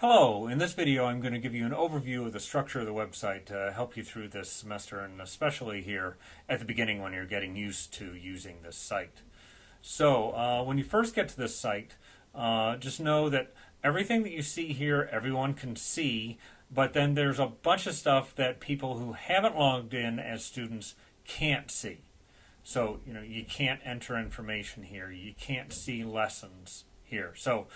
Hello, in this video I'm going to give you an overview of the structure of the website to help you through this semester, and especially here at the beginning when you're getting used to using this site. So when you first get to this site, just know that everything that you see here everyone can see, but then there's a bunch of stuff that people who haven't logged in as students can't see. So you can't enter information here, you can't see lessons here. So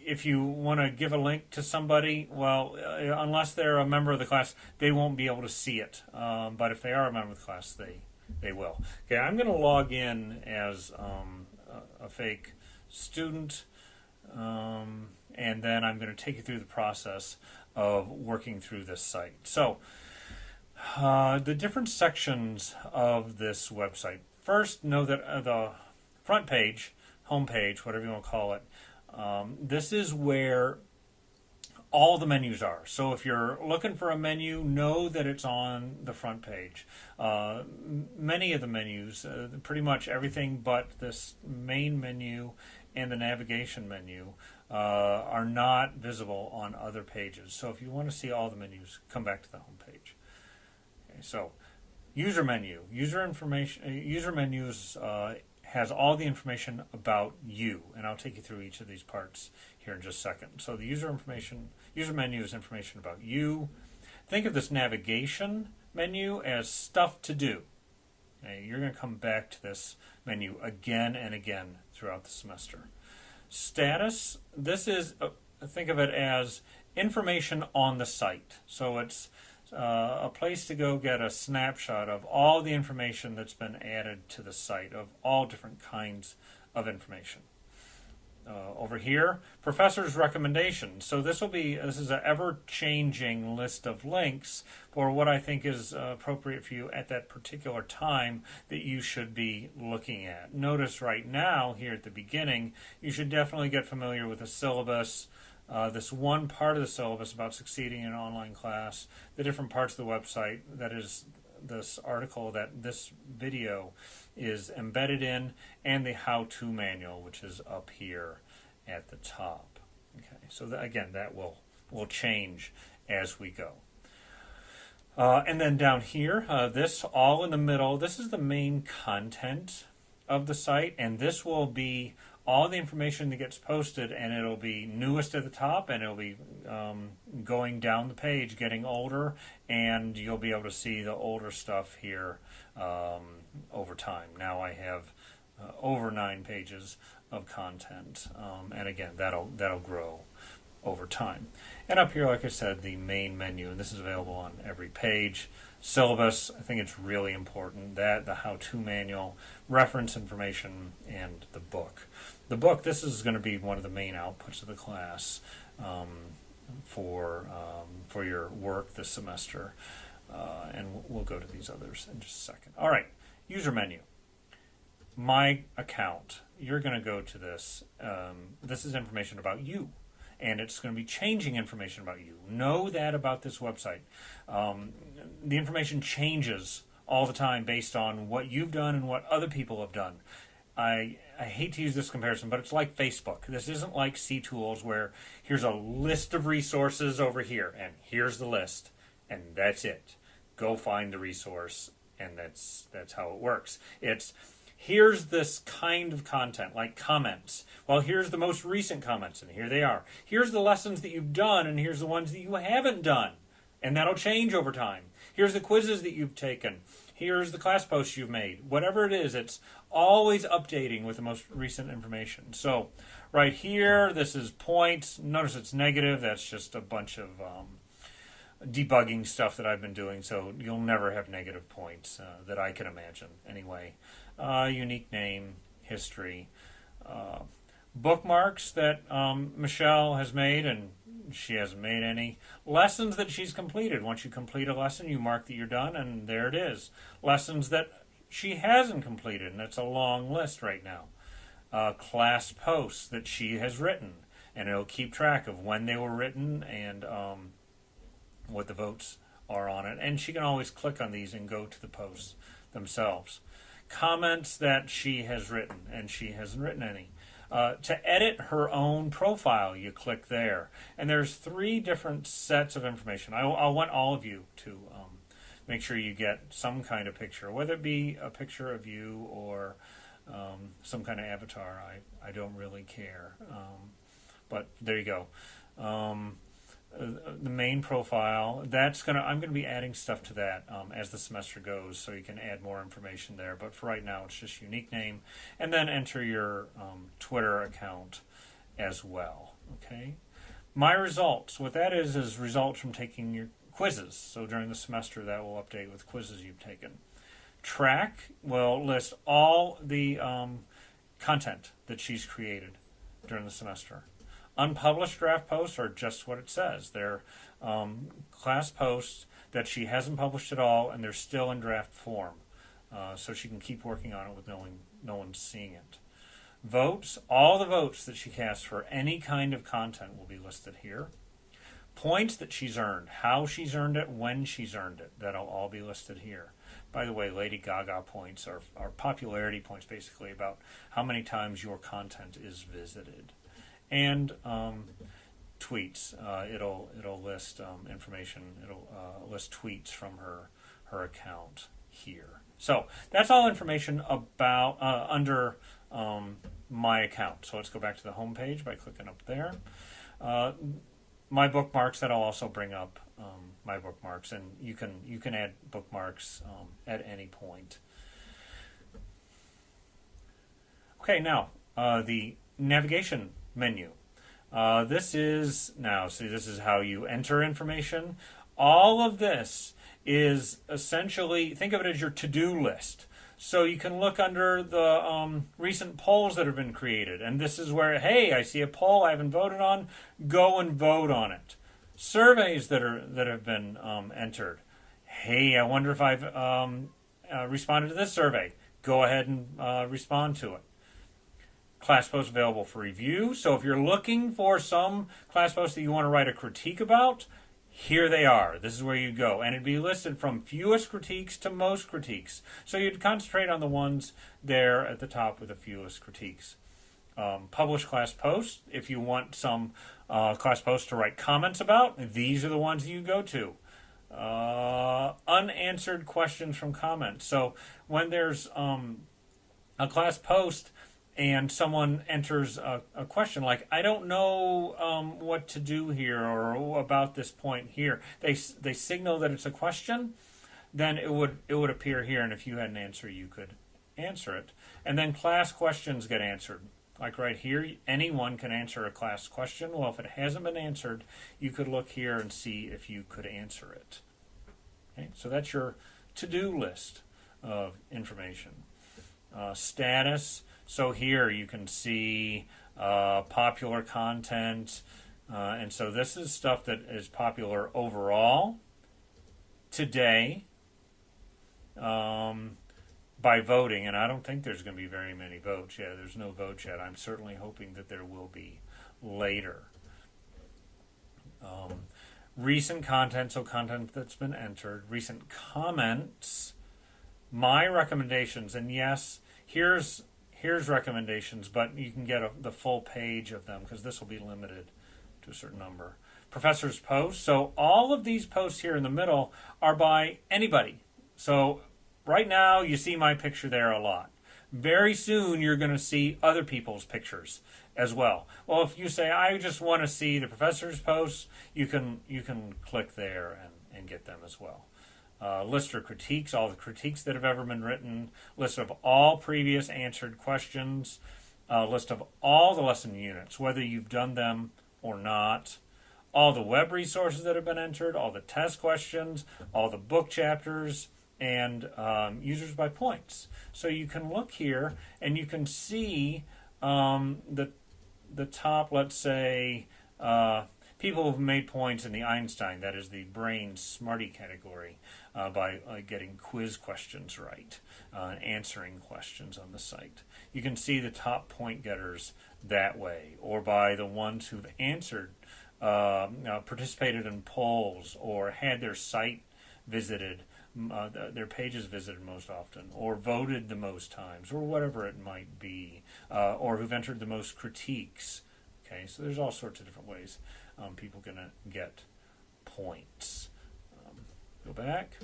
if you want to give a link to somebody, well, unless they're a member of the class, they won't be able to see it. But if they are a member of the class, they will. Okay, I'm going to log in as a fake student, and then I'm going to take you through the process of working through this site. So the different sections of this website. First, know that the front page, home page, whatever you want to call it, this is where all the menus are. So if you're looking for a menu, know that it's on the front page. Many of the menus, pretty much everything but this main menu and the navigation menu, are not visible on other pages. So if you want to see all the menus, come back to the home page. Okay, so user menu, user menus has all the information about you, and I'll take you through each of these parts here in just a second. So the user menu is information about you. Think of this navigation menu as stuff to do. Okay, you're going to come back to this menu again and again throughout the semester. Status, this is, think of it as information on the site. So it's a place to go get a snapshot of all the information that's been added to the site, of all different kinds of information. Over here, professor's recommendations. So this is an ever-changing list of links for what I think is appropriate for you at that particular time that you should be looking at. Notice right now, here at the beginning, you should definitely get familiar with the syllabus, this one part of the syllabus about succeeding in an online class, the different parts of the website, that is this article that this video is embedded in, and the how-to manual, which is up here at the top. Okay, so again, that will change as we go. And then down here, this all in the middle, this is the main content of the site, and this will be all the information that gets posted, and it'll be newest at the top, and it'll be going down the page, getting older, and you'll be able to see the older stuff here over time. Now I have over 9 pages of content, and again, that'll grow over time. And up here, like I said, the main menu, and this is available on every page. Syllabus, I think it's really important, that the how-to manual, reference information, and the book. The book, this is going to be one of the main outputs of the class for your work this semester, and we'll go to these others in just a second. All right, user menu. My account, you're going to go to this. This is information about you, and it's going to be changing information about you. Know that about this website. The information changes all the time based on what you've done and what other people have done. I hate to use this comparison, but it's like Facebook. This isn't like C-Tools where here's a list of resources over here, and here's the list, and that's it. Go find the resource, and that's how it works. It's here's this kind of content, like comments. Well, here's the most recent comments, and here they are. Here's the lessons that you've done, and here's the ones that you haven't done, and that'll change over time. Here's the quizzes that you've taken. Here's the class posts you've made. Whatever it is, it's always updating with the most recent information. So right here, this is points. Notice it's negative. That's just a bunch of debugging stuff that I've been doing, so you'll never have negative points that I can imagine anyway. Unique name, history, bookmarks that Michelle has made, and she hasn't made any. Lessons that she's completed. Once you complete a lesson, you mark that you're done, and there it is. Lessons that she hasn't completed, and it's a long list right now. Class posts that she has written, and it'll keep track of when they were written and what the votes are on it. And she can always click on these and go to the posts themselves. Comments that she has written, and she hasn't written any. To edit her own profile, you click there. And there's 3 different sets of information. I want all of you to make sure you get some kind of picture, whether it be a picture of you or some kind of avatar. I don't really care. But there you go. The main profile, I'm gonna be adding stuff to that as the semester goes, so you can add more information there. But for right now, it's just unique name, and then enter your Twitter account as well. Okay. My results. What that is results from taking your quizzes. So during the semester, that will update with quizzes you've taken. Track will list all the content that she's created during the semester. Unpublished draft posts are just what it says. They're class posts that she hasn't published at all, and they're still in draft form. So she can keep working on it with no one seeing it. Votes, all the votes that she casts for any kind of content will be listed here. Points that she's earned, how she's earned it, when she's earned it, that'll all be listed here. By the way, Lady Gaga points are popularity points, basically about how many times your content is visited. And tweets, it'll list information, it'll list tweets from her account here. So that's all information about under my account. So let's go back to the home page by clicking up there. My bookmarks, that'll also bring up my bookmarks, and you can add bookmarks at any point. Okay, now the navigation menu. This is how you enter information. All of this is essentially, think of it as your to-do list. So you can look under the recent polls that have been created. And this is where, hey, I see a poll I haven't voted on. Go and vote on it. Surveys that have been entered. Hey, I wonder if I've responded to this survey. Go ahead and respond to it. Class posts available for review. So if you're looking for some class posts that you want to write a critique about, here they are. This is where you go. And it'd be listed from fewest critiques to most critiques. So you'd concentrate on the ones there at the top with the fewest critiques. Publish class posts. If you want some class posts to write comments about, these are the ones you go to. Unanswered questions from comments. So when there's a class post and someone enters a question like, I don't know what to do here or about this point here, they signal that it's a question, then it would appear here, and if you had an answer, you could answer it. And then class questions get answered. Like right here, anyone can answer a class question. Well, if it hasn't been answered, you could look here and see if you could answer it. Okay, so that's your to-do list of information. Status. So here you can see popular content, and so this is stuff that is popular overall today by voting, and I don't think there's going to be very many votes. Yeah, there's no votes yet. I'm certainly hoping that there will be later. Recent content, so content that's been entered. Recent comments. My recommendations, and yes, here's recommendations, but you can get the full page of them because this will be limited to a certain number. Professor's posts. So all of these posts here in the middle are by anybody. So right now you see my picture there a lot. Very soon you're going to see other people's pictures as well. Well, if you say, I just want to see the professor's posts, you can click there and get them as well. List of critiques, all the critiques that have ever been written, list of all previous answered questions, list of all the lesson units, whether you've done them or not, all the web resources that have been entered, all the test questions, all the book chapters, and users by points. So you can look here and you can see the top, let's say, people who've made points in the Einstein, that is the brain smarty category, by getting quiz questions right, answering questions on the site. You can see the top point getters that way, or by the ones who've answered, participated in polls, or had their site visited their pages visited most often, or voted the most times, or whatever it might be, or who've entered the most critiques. Okay, so there's all sorts of different ways people are going to get points. Go back.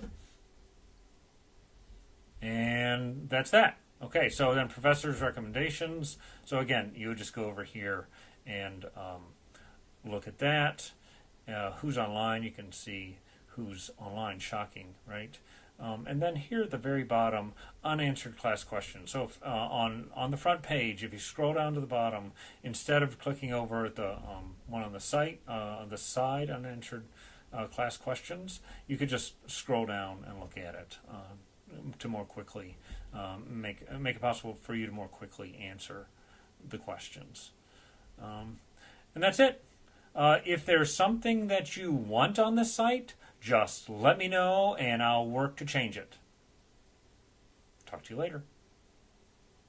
And that's that. Okay, so then professor's recommendations. So again, you would just go over here and look at that. Who's online, you can see who's online. Shocking, right? And then here at the very bottom, unanswered class questions. So if, on the front page, if you scroll down to the bottom, instead of clicking over at the one on the site, on the side, unanswered class questions, you could just scroll down and look at it to more quickly make it possible for you to more quickly answer the questions. And that's it. If there's something that you want on this site, just let me know and I'll work to change it. Talk to you later.